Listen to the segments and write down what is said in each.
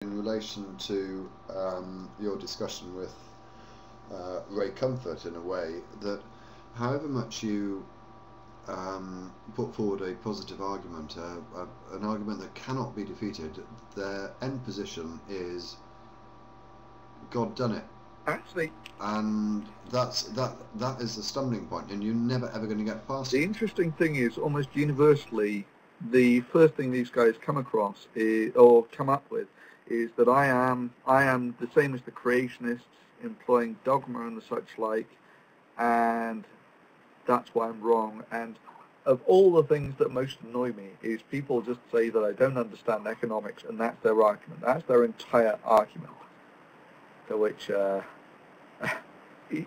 in relation to your discussion with Ray Comfort, in a way that however much you put forward a positive argument, an argument that cannot be defeated, their end position is God done it. Actually, and that is the stumbling point, and you're never ever going to get past the it. interesting thing is, almost universally, the first thing these guys come across or come up with is that I am the same as the creationists, employing dogma and the such like, and that's why I'm wrong. And of all the things that most annoy me is people just say that I don't understand economics, and that's their argument. That's their entire argument. To which, you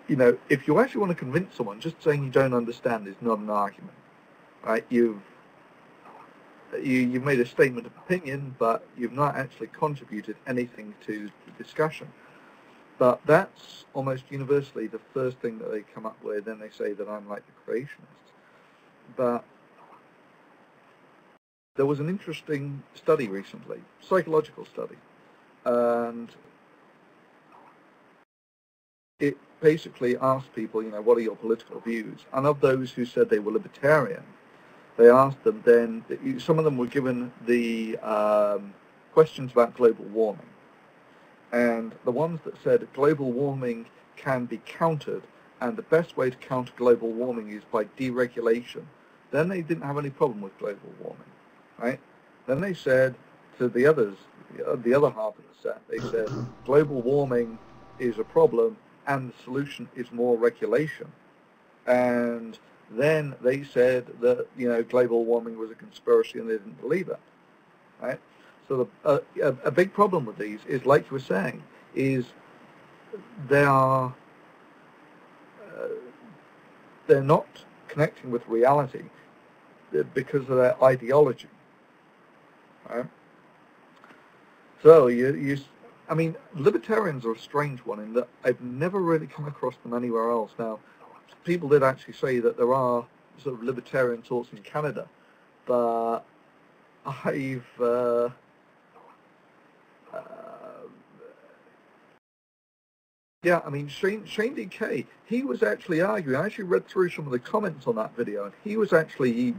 know, if you actually want to convince someone, just saying you don't understand is not an argument, right? You've made a statement of opinion, but you've not actually contributed anything to the discussion. But that's almost universally the first thing that they come up with. Then they say that I'm like the creationists. But there was an interesting study recently, psychological study, and it basically asked people, you know, what are your political views? And of those who said they were libertarian, they asked them then, some of them were given the questions about global warming. And the ones that said global warming can be countered, and the best way to counter global warming is by deregulation, then they didn't have any problem with global warming, right? Then they said to the others, the other half of the set, they said global warming is a problem and the solution is more regulation. And then they said that, you know, global warming was a conspiracy and they didn't believe it, right? So a big problem with these is, like you were saying, is they're not connecting with reality because of their ideology, right? So I mean, libertarians are a strange one in that I've never really come across them anywhere else. Now, people did actually say that there are sort of libertarian thoughts in Canada, but I've yeah, I mean, Shane DK, he was actually arguing. I actually read through some of the comments on that video, and he was actually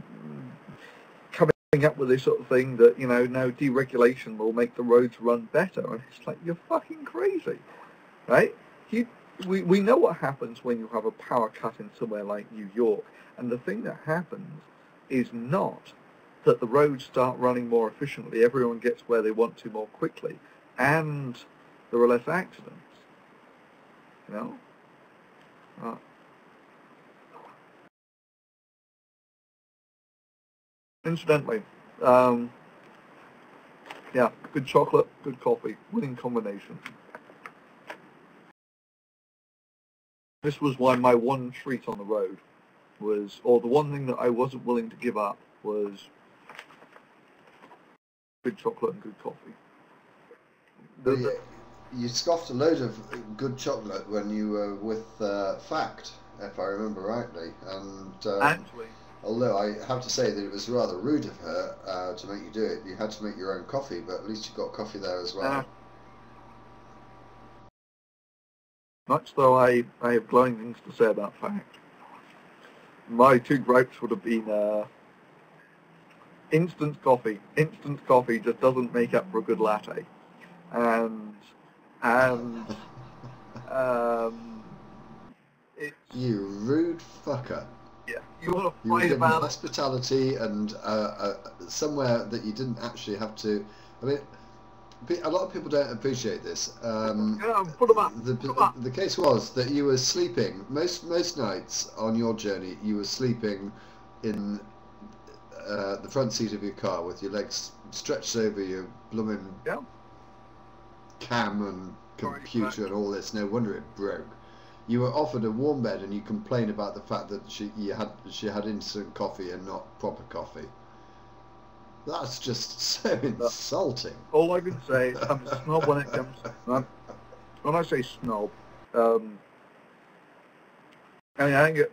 coming up with this sort of thing that, you know, no, deregulation will make the roads run better. And it's like, you're fucking crazy, right? We know what happens when you have a power cut in somewhere like New York, and the thing that happens is not that the roads start running more efficiently, everyone gets where they want to more quickly, and there are less accidents. You know? Incidentally, yeah, good chocolate, good coffee, winning combination. This was my one treat on the road was, or the one thing that I wasn't willing to give up was good chocolate and good coffee. You scoffed a load of good chocolate when you were with Fact, if I remember rightly, and Actually, although I have to say that it was rather rude of her to make you do it. You had to make your own coffee, but at least you got coffee there as well. Much though I have glowing things to say about Fact, my two gripes would have been instant coffee. Instant coffee just doesn't make up for a good latte, and you rude fucker. Yeah, you want to You were fight given about hospitality and somewhere that you didn't actually have to. I mean, a lot of people don't appreciate this. put them up. The case was that you were sleeping most nights on your journey. You were sleeping in the front seat of your car with your legs stretched over your blooming cam and computer and all this. No wonder it broke. You were offered a warm bed and you complain about the fact that she had instant coffee and not proper coffee. That's just so insulting. All I can say is I'm a snob when it comes. When I say snob, I mean, I think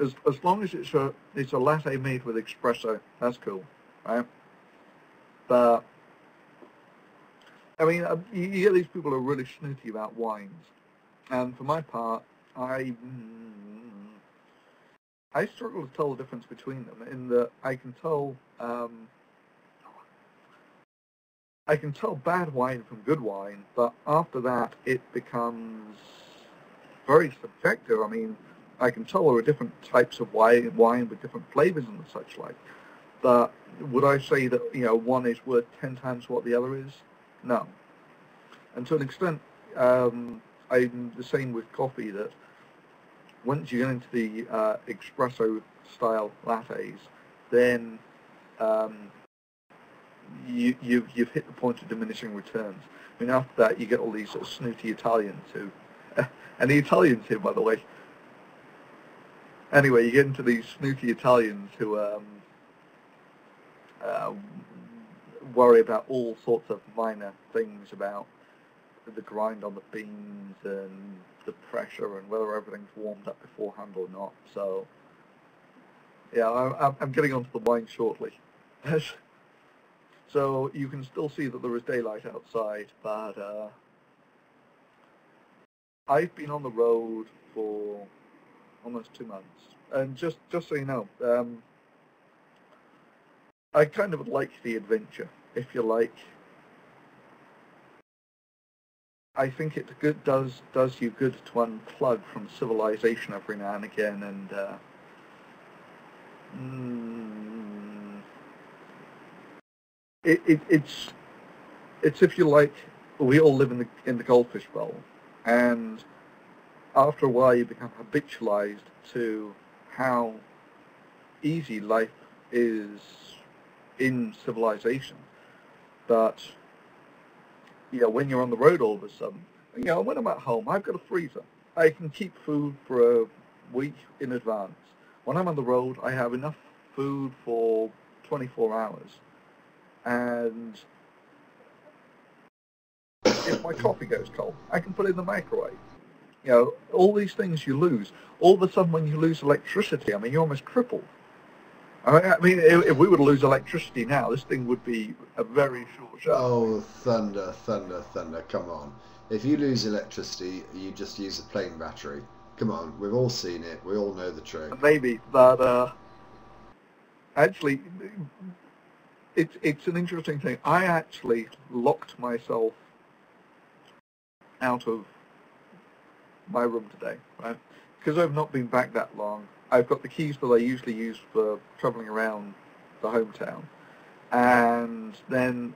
as long as it's a latte made with espresso, that's cool, right? But I mean, you get these people who are really snooty about wines, and for my part, I struggle to tell the difference between them. In that I can tell bad wine from good wine, but after that, it becomes very subjective. I mean, I can tell there are different types of wine with different flavors and such like. But would I say that one is worth 10 times what the other is? No. And to an extent, I'm the same with coffee. That once you get into the espresso style lattes, then you've hit the point of diminishing returns. I mean, after that, you get all these sort of snooty Italians who, and the Italians here, by the way. Anyway, you get into these snooty Italians who worry about all sorts of minor things about the grind on the beans and the pressure and whether everything's warmed up beforehand or not. So, yeah, I'm getting onto the wine shortly. So you can still see that there is daylight outside, but I've been on the road for almost 2 months. And just so you know, I kind of like the adventure, if you like. I think it does you good to unplug from civilization every now and again, and it's if you like, we all live in the goldfish bowl, and after a while you become habitualized to how easy life is in civilization. But when you're on the road all of a sudden, when I'm at home, I've got a freezer. I can keep food for a week in advance. When I'm on the road, I have enough food for 24 hours. And if my coffee goes cold, I can put it in the microwave. All these things you lose. All of a sudden, when you lose electricity, I mean, you're almost crippled. I mean, if we were to lose electricity now, this thing would be a very short shot. Oh, thunder, thunder, thunder, come on. If you lose electricity, you just use a plain battery. Come on, we've all seen it. We all know the trick. Maybe, but actually, it's an interesting thing. I actually locked myself out of my room today, right? Because I've not been back that long. I've got the keys that I usually use for travelling around the hometown. And then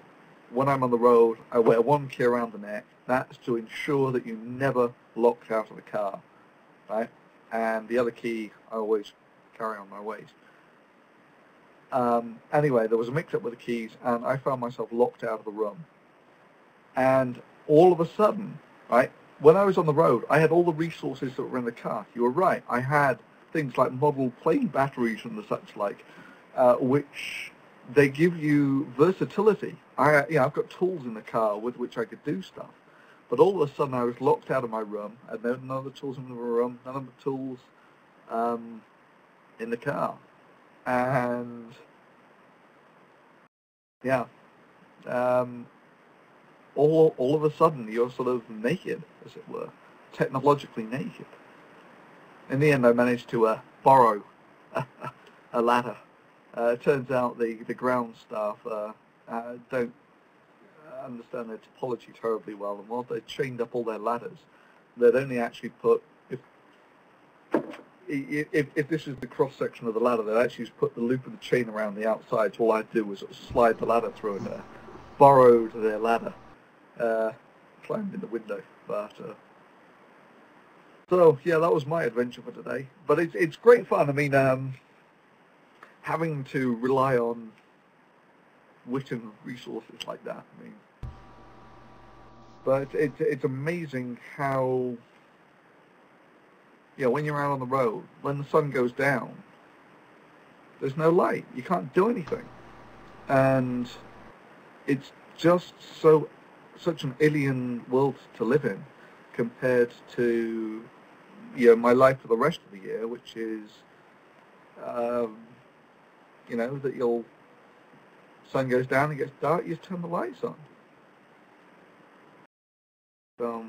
when I'm on the road, I wear one key around the neck. That's to ensure that you're never locked out of the car, right? And the other key I always carry on my waist. Anyway, there was a mix-up with the keys, and I found myself locked out of the room. And all of a sudden, right, when I was on the road, I had all the resources that were in the car. You were right. I had things like model plain batteries and the such like, which they give you versatility. I've got tools in the car with which I could do stuff. But all of a sudden, I was locked out of my room, and there were none of the tools in the room, none of the tools in the car. And, yeah, all of a sudden, you're sort of naked, as it were, technologically naked. In the end, I managed to borrow a ladder. It turns out the ground staff don't understand their topology terribly well, and while they chained up all their ladders, they'd only actually put, if this is the cross-section of the ladder, they'd actually just put the loop of the chain around the outside, so all I'd do was sort of slide the ladder through and borrowed their ladder, climbed in the window, but... So, yeah, that was my adventure for today. But it's great fun. I mean, having to rely on wit and resources like that. I mean, but it's amazing how, when you're out on the road, when the sun goes down, there's no light. You can't do anything. And it's just such an alien world to live in compared to my life for the rest of the year, which is, that sun goes down, it gets dark, you just turn the lights on. So,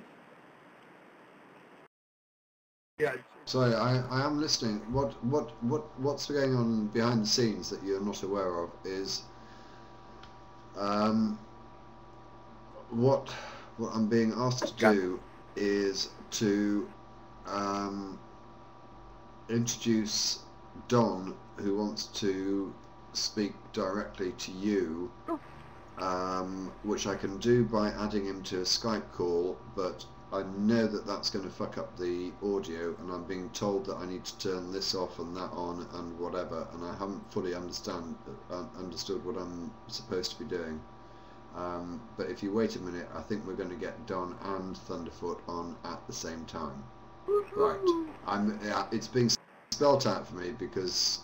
yeah. Sorry, I am listening. What's going on behind the scenes that you're not aware of is what I'm being asked to do is to introduce Don, who wants to speak directly to you, which I can do by adding him to a Skype call, but I know that that's going to fuck up the audio, and I'm being told that I need to turn this off and that on and whatever, and I haven't fully understood what I'm supposed to be doing. But if you wait a minute, I think we're going to get Don and Thunderfoot on at the same time. Right. It's being spelt out for me because